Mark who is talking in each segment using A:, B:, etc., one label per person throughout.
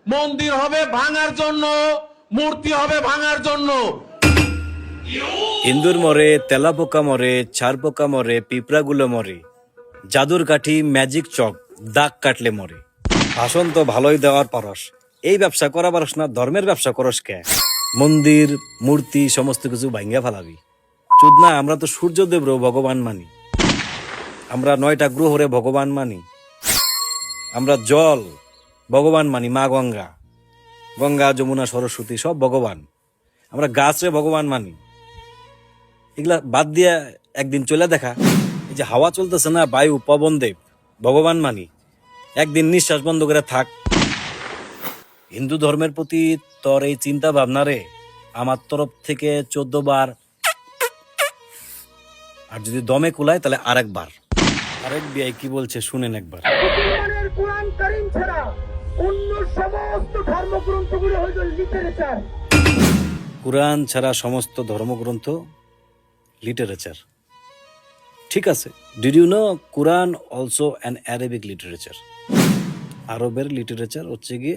A: মন্দির হবে ভাঙার জন্য, মূর্তি হবে ভাঙার জন্য।
B: ইন্দুর মরে, তেলাপোকা মরে, ছারপোকা মরে, পিঁপড়াগুলো মরে, জাদুর কাঠি, ম্যাজিক চক, দাগ কাটলে মরে। ভাষণ তো ভালোই দেওয়ার পারস, এই ব্যবসা করা পারস না, ধর্মের ব্যবসা করস কে? মন্দির মূর্তি সমস্ত কিছু ভাঙ্গা ফেলাবি। চুদ না, আমরা তো সূর্যদেবরও ভগবান মানি, আমরা 9টা গ্রহরে ভগবান মানি, আমরা জল ভগবান মানি, মা গঙ্গা, গঙ্গা যমুনা সরস্বতী সব ভগবান, আমরা গাছরে ভগবান মানি। এগুলা বাদ দিয়া একদিন চলে দেখা, এই যে হাওয়া চলতেছে না, বায়ু পবন দেব ভগবান মানি, একদিন নিঃশ্বাস বন্ধ করে থাক। হিন্দু ধর্মের প্রতি তোর এই চিন্তা ভাবনা রে আমার তরফ থেকে 14 বার, আর যদি দমে কুলায় তাহলে আরেকবার। আরেক বিয়াই কি বলছে শুনেন একবার।
C: মুসলমানের কোরআন কারীম ছাড়া অন্য সমস্ত ধর্মগ্রন্থগুলো হইল লিটারেচার।
B: কোরআন ছাড়া সমস্ত ধর্মগ্রন্থ লিটারেচার। ঠিক আছে, did you know Quran also an Arabic literature? আরবের লিটারেচার হচ্ছে গিয়ে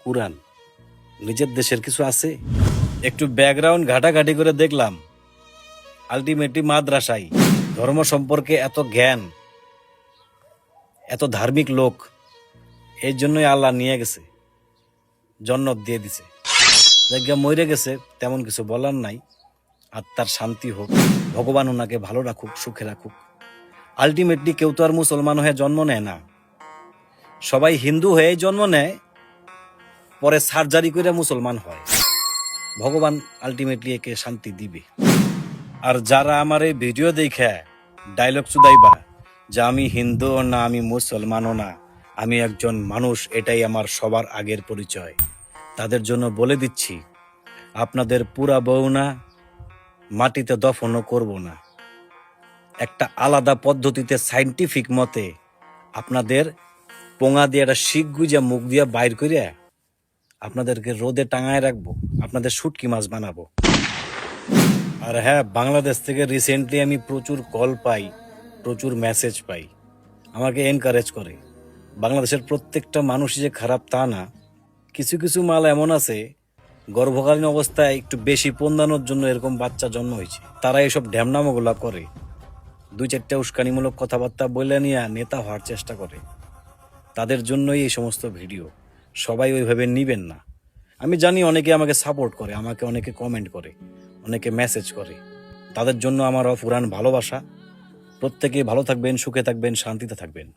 B: কোরআন। নিজের দেশের কিছু আছে? একটু ব্যাকগ্রাউন্ড ঘাটাঘাটি করে দেখলাম, আলটিমেটলি মাদ্রাসায় ধর্ম সম্পর্কে এত জ্ঞান, এত ধার্মিক লোক, এই জন্যই আল্লাহ নিয়ে গেছে, জন্নত দিয়ে দিছে। জায়গা মরে গেছে, তেমন কিছু বলার নাই, আত্মার শান্তি হোক, ভগবান ওনাকে ভালো রাখুক, সুখে রাখুক। আলটিমেটলি কেউ তো আর মুসলমান হয়ে জন্ম নেয় না, সবাই হিন্দু হয়ে জন্ম নেয়, পরে সার্জারি করে মুসলমান হয়। ভগবান আলটিমেটলি একে শান্তি দিবে। আর যারা আমার এই ভিডিও দেখে ডায়লগ চুদাইবা যে আমি হিন্দু না, আমি মুসলমানও না, আমি একজন মানুষ, এটাই আমার সবার আগের পরিচয়, তাদের জন্য বলে দিচ্ছি, আপনাদের পুরা বউ না, মাটিতে দফনও করব না। একটা আলাদা পদ্ধতিতে সাইন্টিফিক মতে আপনাদের পোঙা দিয়ে একটা শিক গুজা মুখ দিয়ে বাইর করে আপনাদেরকে রোদে টাঙায় রাখবো, আপনাদের শুটকি মাছ বানাবো। আর হ্যাঁ, বাংলাদেশ থেকে রিসেন্টলি আমি প্রচুর কল পাই, প্রচুর মেসেজ পাই, আমাকে এনকারেজ করে। বাংলাদেশের প্রত্যেকটা মানুষই যে খারাপ তা না, কিছু কিছু মাল এমন আছে গর্ভকালীন অবস্থায় একটু বেশি পন্দানোর জন্য এরকম বাচ্চা জন্ম হয়েছে, তারা এসব ঢ্যামনামোগুলা করে, 2-4টা উস্কানিমূলক কথাবার্তা বলে নিয়ে নেতা হওয়ার চেষ্টা করে। তাদের জন্যই এই সমস্ত ভিডিও, সবাই ওইভাবে নিবেন না। আমি জানি অনেকে আমাকে সাপোর্ট করে, আমাকে অনেকে কমেন্ট করে, অনেকে মেসেজ করে, তাদের জন্য আমার অফুরান ভালোবাসা। প্রত্যেকে ভালো থাকবেন, সুখে থাকবেন, শান্তিতে থাকবেন।